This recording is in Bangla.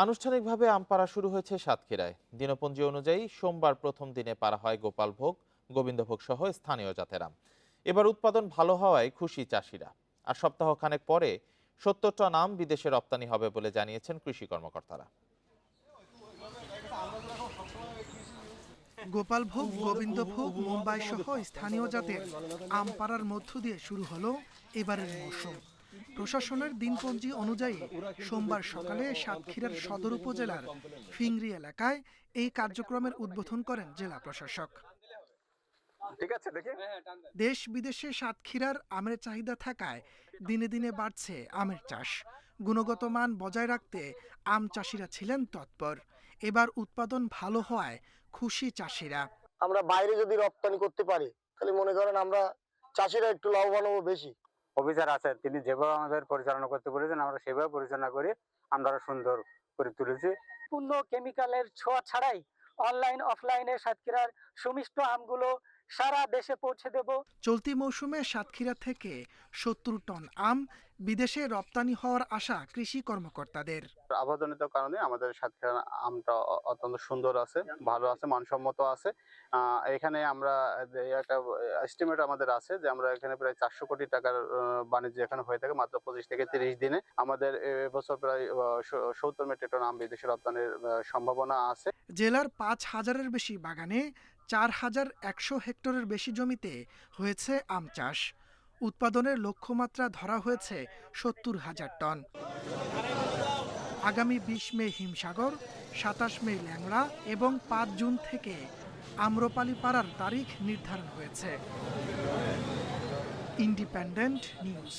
আনুষ্ঠানিকভাবে আম পাড়া শুরু হয়েছে সাতক্ষীরায়। দিনপঞ্জি অনুযায়ী সোমবার প্রথম দিনে পাড়া হয় গোপালভোগ, গোবিন্দভোগ সহ স্থানীয় জাতের আম। এবার উৎপাদন ভালো হওয়ায় খুশি চাষিরা। আর সপ্তাহখানেক পরে ৭০ টন আম বিদেশে রপ্তানি হবে বলে জানিয়েছেন কৃষি কর্মকর্তারা। গোপালভোগ, গোবিন্দভোগ, মুম্বাই সহ স্থানীয় জাতের আম পাড়ার মধ্য দিয়ে শুরু হলো এবারের মৌসুম। প্রশাসনের দিনপঞ্জি অনুযায়ী সোমবার সকালে সাতক্ষীরার সদর উপজেলার ফিংরি এলাকায় এই কার্যক্রমের উদ্বোধন করেন জেলা প্রশাসক। দেশ বিদেশে সাতক্ষীরার আমের চাহিদা থাকায় দিনে দিনে বাড়ছে আমের চাষ। গুণগত মান বজায় রাখতে আম চাষিরা ছিলেন তৎপর। এবার উৎপাদন ভালো হওয়ায় খুশি চাষিরা। আমরা বাইরে যদি রপ্তানি করতে পারি তাহলে মনে করেন আমরা চাষিরা একটু লাভবান হবো বেশি। অফিসার আছে, তিনি যেভাবে আমাদের পরিচালনা করতে বলেছেন আমরা সেভাবে পরিচালনা করে আমরা সুন্দর করে তুলেছি। পূর্ণ কেমিক্যালের ছোঁয়া ছাড়াই অনলাইন অফলাইনে সাতক্ষীরার সুমিষ্ট আমগুলো সারা দেশে পৌঁছে দেব। চলতি মৌসুমে সাতক্ষীরা থেকে ৭০ টন আম বিদেশে রপ্তানি হওয়ার আশা কৃষি কর্মকর্তাদের। আবহাওয়াজনিত কারণে আমাদের সাতক্ষীরা আমটা অত্যন্ত সুন্দর আছে, ভালো আছে, মানসম্মত আছে। এখানে আমরা একটা এস্টিমেট আমাদের আছে যে আমরা এখানে প্রায় ৪০০ কোটি টাকার বাণিজ্য এখানে হয়ে থাকে মাত্র ২৫ থেকে ৩০ দিনে। আমাদের এবছর প্রায় ৭০ মেট্রিক টন আম বিদেশে রপ্তানির সম্ভাবনা আছে। জেলার ৫,০০০-এর বেশি বাগানে ৪,১০০ হেক্টরের বেশি জমিতে হয়েছে আম চাষ। উৎপাদনের লক্ষ্যমাত্রা ধরা হয়েছে ৭০,০০০ টন। আগামী ২০ মে হিমসাগর, ২৭ মে ল্যাংড়া এবং ৫ জুন থেকে আম্রপালি পাড়ার তারিখ নির্ধারণ হয়েছে। Independent news.